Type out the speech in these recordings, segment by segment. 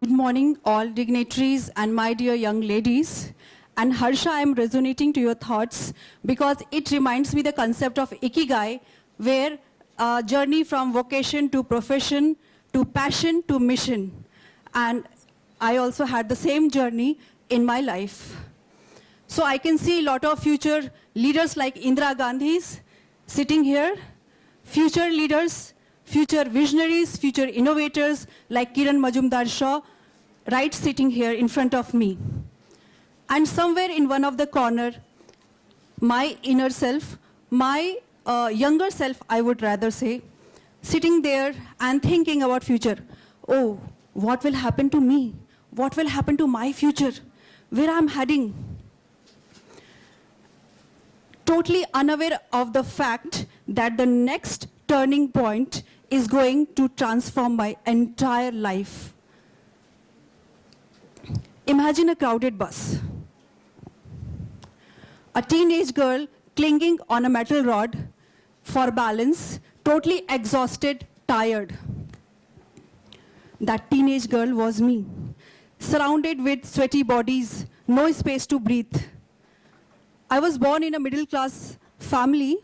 Good morning, all dignitaries and my dear young ladies. And Harsha, I am resonating to your thoughts because it reminds me the concept of Ikigai, where a journey from vocation to profession, to passion to mission. And I also had the same journey in my life. So I can see a lot of future leaders like Indira Gandhi's sitting here, future leaders, future visionaries, future innovators like Kiran Majumdar-Shaw, right sitting here in front of me. And somewhere in one of the corner, my inner self, my younger self, I would rather say, sitting there and thinking about future. Oh, what will happen to me? What will happen to my future? Where I'm heading? Totally unaware of the fact that the next turning point is going to transform my entire life. Imagine a crowded bus. A teenage girl clinging on a metal rod for balance, totally exhausted, tired. That teenage girl was me, surrounded with sweaty bodies, no space to breathe. I was born in a middle-class family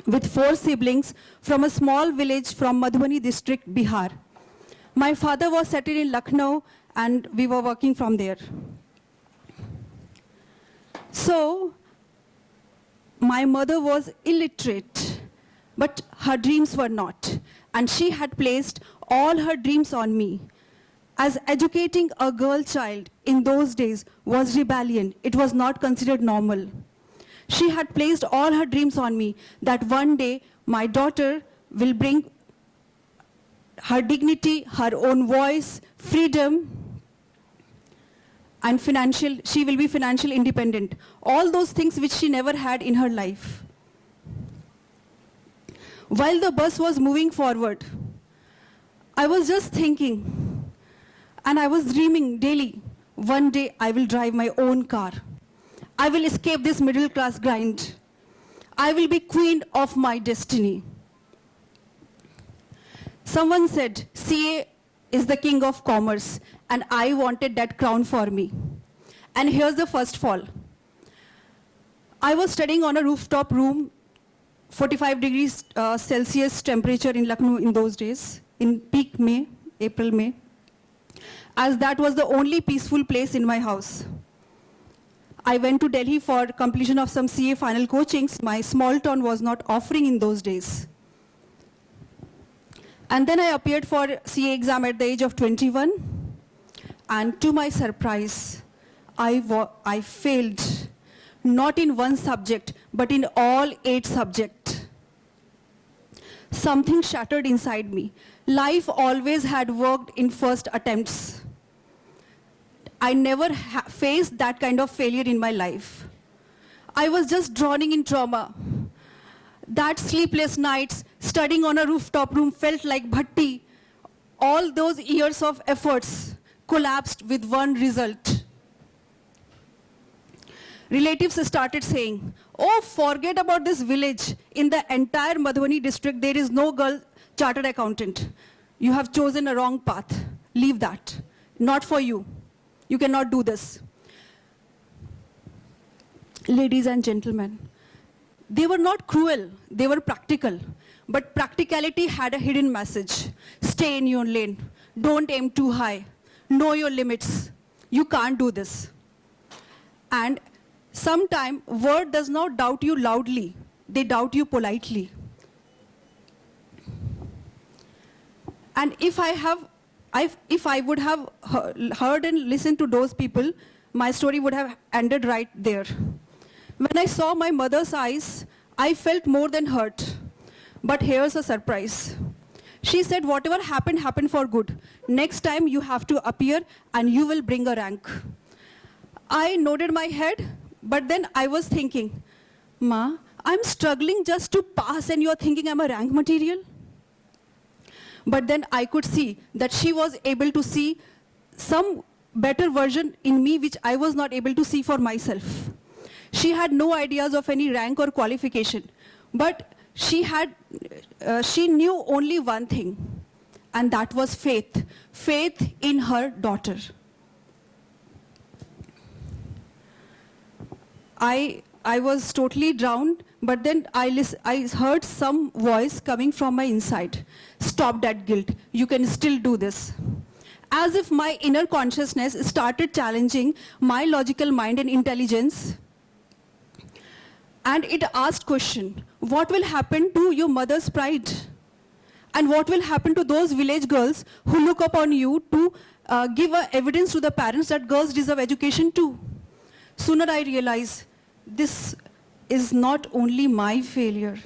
with 4 siblings from a small village from Madhubani district, Bihar. My father was settled in Lucknow and we were working from there. So, my mother was illiterate, but her dreams were not. And she had placed all her dreams on me. As educating a girl child in those days was rebellion. It was not considered normal. She had placed all her dreams on me, that one day my daughter will bring her dignity, her own voice, freedom, and she will be financially independent. All those things which she never had in her life. While the bus was moving forward, I was just thinking, and I was dreaming daily, one day I will drive my own car. I will escape this middle class grind. I will be queen of my destiny. Someone said, CA is the king of commerce, and I wanted that crown for me. And here's the first fall. I was studying on a rooftop room, 45 degrees Celsius temperature in Lucknow in those days, in peak May, April, May, as that was the only peaceful place in my house. I went to Delhi for completion of some CA final coachings. My small town was not offering in those days. And then I appeared for CA exam at the age of 21. And to my surprise, I failed, not in one subject, but in all 8 subjects. Something shattered inside me. Life always had worked in first attempts. I never faced that kind of failure in my life. I was just drowning in trauma. That sleepless nights, studying on a rooftop room felt like bhatti. All those years of efforts collapsed with one result. Relatives started saying, oh, forget about this village. In the entire Madhubani district, there is no girl chartered accountant. You have chosen a wrong path. Leave that. Not for you. You cannot do this. Ladies and gentlemen, they were not cruel, they were practical. But practicality had a hidden message. Stay in your lane. Don't aim too high. Know your limits. You can't do this. And sometimes, word does not doubt you loudly. They doubt you politely. And if I would have heard and listened to those people, my story would have ended right there. When I saw my mother's eyes, I felt more than hurt. But here's a surprise. She said, whatever happened, happened for good. Next time you have to appear and you will bring a rank. I nodded my head, but then I was thinking, Ma, I'm struggling just to pass and you're thinking I'm a rank material? But then I could see that she was able to see some better version in me which I was not able to see for myself. She had no ideas of any rank or qualification, but she knew only one thing. and that was faith. Faith in her daughter. I was totally drowned, but then I heard some voice coming from my inside. Stop that guilt. You can still do this. As if my inner consciousness started challenging my logical mind and intelligence. And it asked question, what will happen to your mother's pride? And what will happen to those village girls who look upon you to give evidence to the parents that girls deserve education too? Sooner I realized this is not only my failure.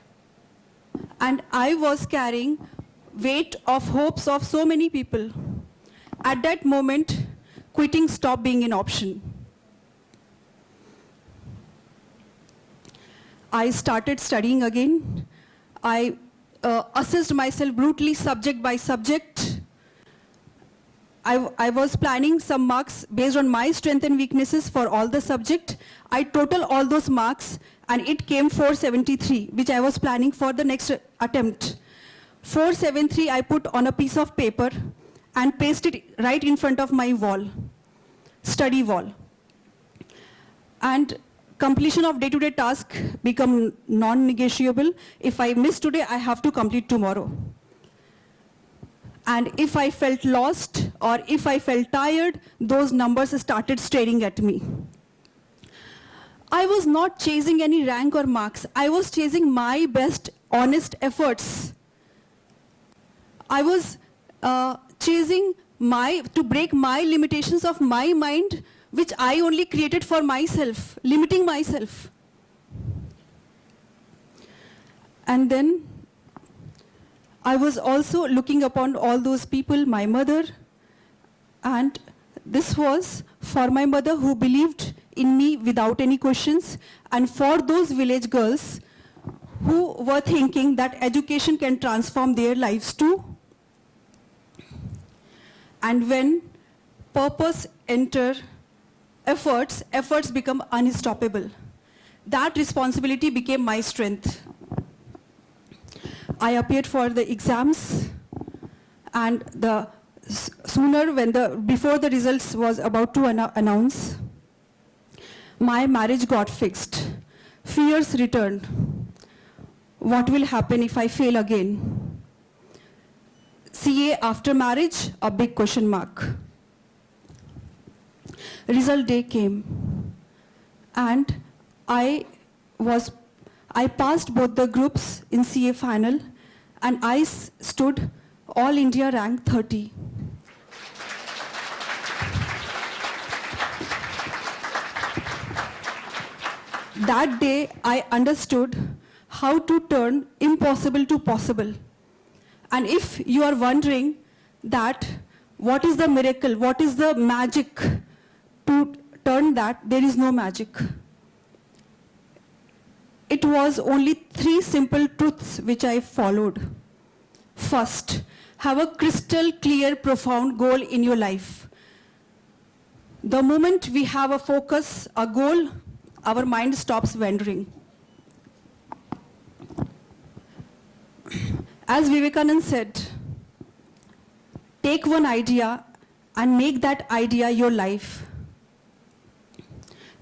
And I was carrying weight of hopes of so many people. At that moment, quitting stopped being an option. I started studying again. I assessed myself brutally, subject by subject. I was planning some marks based on my strengths and weaknesses for all the subject. I total all those marks and it came 473, which I was planning for the next attempt. 473 I put on a piece of paper and pasted it right in front of my wall, study wall. And completion of day-to-day task become non-negotiable. If I miss today, I have to complete tomorrow. And if I felt lost or if I felt tired, those numbers started staring at me. I was not chasing any rank or marks. I was chasing my best, honest efforts. I was chasing to break my limitations of my mind, which I only created for myself, limiting myself. And then I was also looking upon all those people, my mother, and this was for my mother who believed in me without any questions, and for those village girls who were thinking that education can transform their lives too. And when purpose enters efforts become unstoppable. That responsibility became my strength. I appeared for the exams, and before the results was about to announce, my marriage got fixed. Fears returned. What will happen if I fail again? CA after marriage, a big question mark. Result day came, and I passed both the groups in CA final, and I stood All India rank 30. That day, I understood how to turn impossible to possible. And if you are wondering that what is the miracle, what is the magic to turn that, there is no magic. It was only 3 simple truths which I followed. First, have a crystal clear, profound goal in your life. The moment we have a focus, a goal, our mind stops wandering. As Vivekananda said, take one idea and make that idea your life.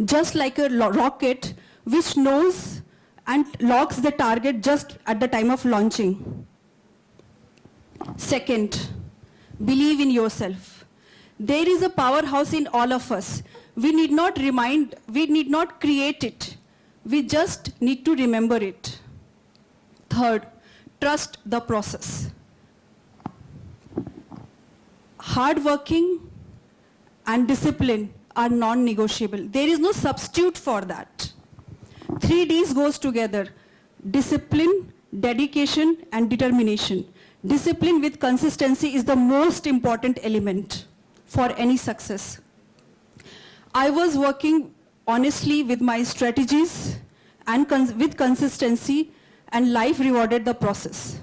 Just like a rocket which knows and locks the target just at the time of launching. Second, believe in yourself. There is a powerhouse in all of us. We need not create it. We just need to remember it. Third, trust the process. Hard working and discipline are non-negotiable. There is no substitute for that. 3 Ds goes together: discipline, dedication, and determination. Discipline with consistency is the most important element for any success. I was working honestly with my strategies and with consistency, and life rewarded the process.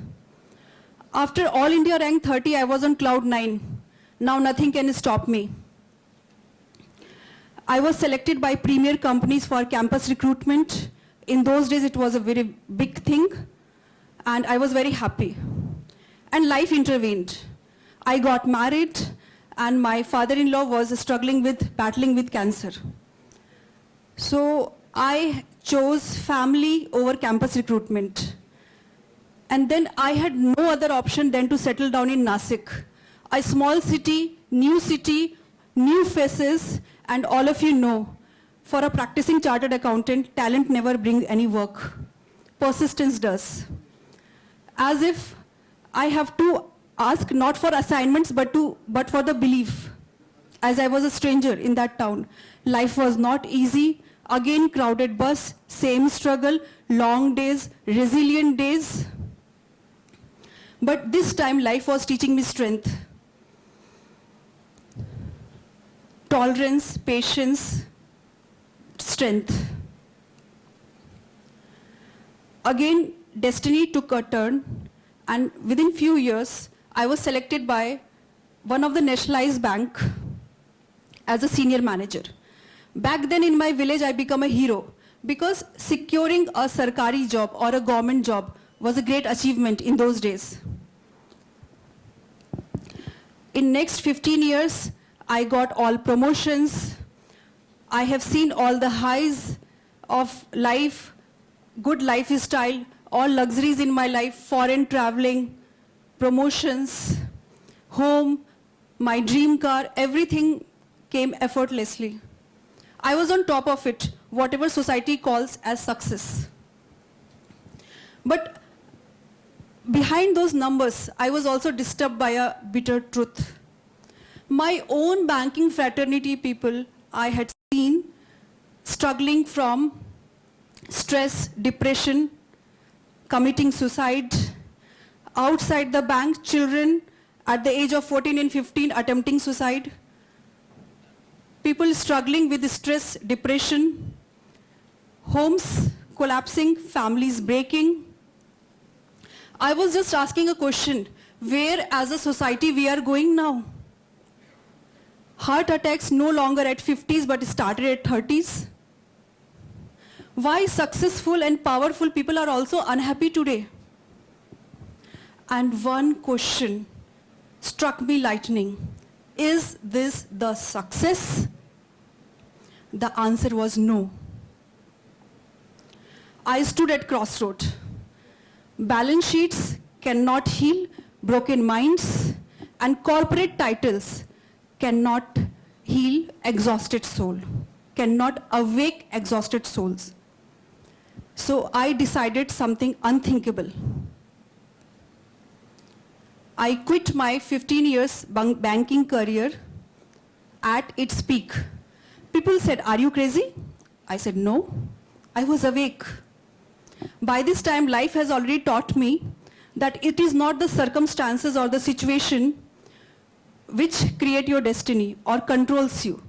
After All India rank 30, I was on cloud 9. Now nothing can stop me. I was selected by premier companies for campus recruitment. In those days, it was a very big thing, and I was very happy. And life intervened. I got married, and my father-in-law was battling with cancer. So I chose family over campus recruitment. And then I had no other option than to settle down in Nasik, a small city, new faces, and all of you know, for a practicing chartered accountant, talent never brings any work. Persistence does. As if I have to ask not for assignments, but for the belief. As I was a stranger in that town, life was not easy. Again, crowded bus, same struggle, long days, resilient days. But this time, life was teaching me strength, tolerance, patience, strength. Again, destiny took a turn, and within few years, I was selected by one of the nationalized bank as a senior manager. Back then in my village, I became a hero because securing a sarkari job or a government job was a great achievement in those days. In next 15 years, I got all promotions. I have seen all the highs of life, good lifestyle, all luxuries in my life, foreign traveling, promotions, home, my dream car, everything came effortlessly. I was on top of it, whatever society calls as success. But behind those numbers, I was also disturbed by a bitter truth. My own banking fraternity people I had seen struggling from stress, depression, committing suicide. Outside the bank, children at the age of 14 and 15 attempting suicide. People struggling with stress, depression, homes collapsing, families breaking. I was just asking a question, where as a society we are going now? Heart attacks no longer at 50s but started at 30s. Why successful and powerful people are also unhappy today? And one question struck me lightning. Is this the success? The answer was no. I stood at crossroad. Balance sheets cannot heal broken minds, and corporate titles cannot heal exhausted soul, cannot awake exhausted souls. So I decided something unthinkable. I quit my 15 years banking career at its peak. People said, "Are you crazy?" I said, "No, I was awake." By this time, life has already taught me that it is not the circumstances or the situation which create your destiny or controls you.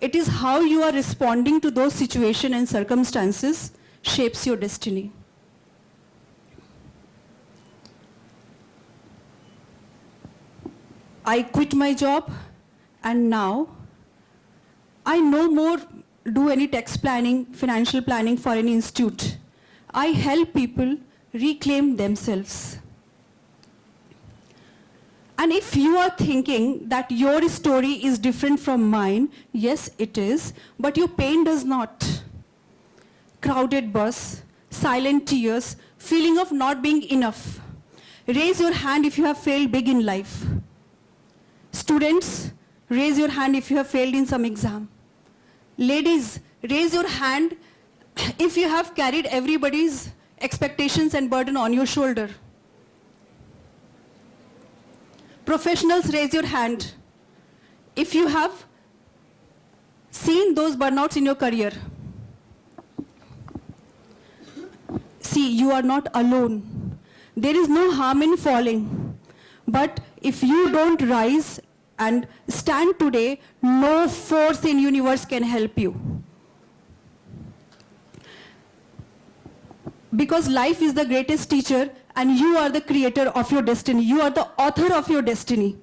It is how you are responding to those situations and circumstances shapes your destiny. I quit my job, and now I no more do any tax planning, financial planning for any institute. I help people reclaim themselves. And if you are thinking that your story is different from mine, yes, it is, but your pain does not. Crowded bus, silent tears, feeling of not being enough. Raise your hand if you have failed big in life. Students, raise your hand if you have failed in some exam. Ladies, raise your hand if you have carried everybody's expectations and burden on your shoulder. Professionals, raise your hand if you have seen those burnouts in your career. See, you are not alone. There is no harm in falling. But if you don't rise and stand today, no force in universe can help you. Because life is the greatest teacher, and you are the creator of your destiny. You are the author of your destiny.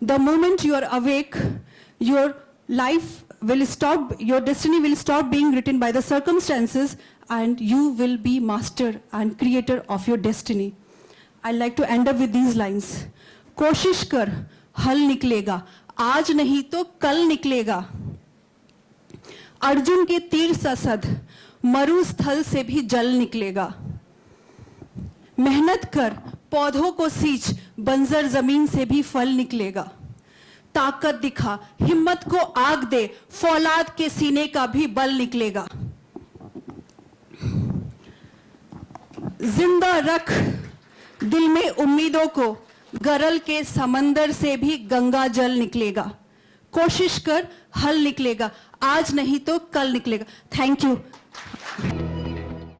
The moment you are awake, your life will stop, your destiny will stop being written by the circumstances, and you will be master and creator of your destiny. I'd like to end up with these lines. कोशिश कर हल निकलेगा, आज नहीं तो कल निकलेगा। अर्जुन के तीर ससद मरुस्थल से भी जल निकलेगा। मेहनत कर पौधों को सींच, बंजर जमीन से भी फल निकलेगा। ताकत दिखा, हिम्मत को आग दे, फौलाद के सीने का भी बल निकलेगा। जिंदा रख दिल में उम्मीदों को, गरल के समंदर से भी गंगा जल निकलेगा। कोशिश कर हल निकलेगा, आज नहीं तो कल निकलेगा। Thank you.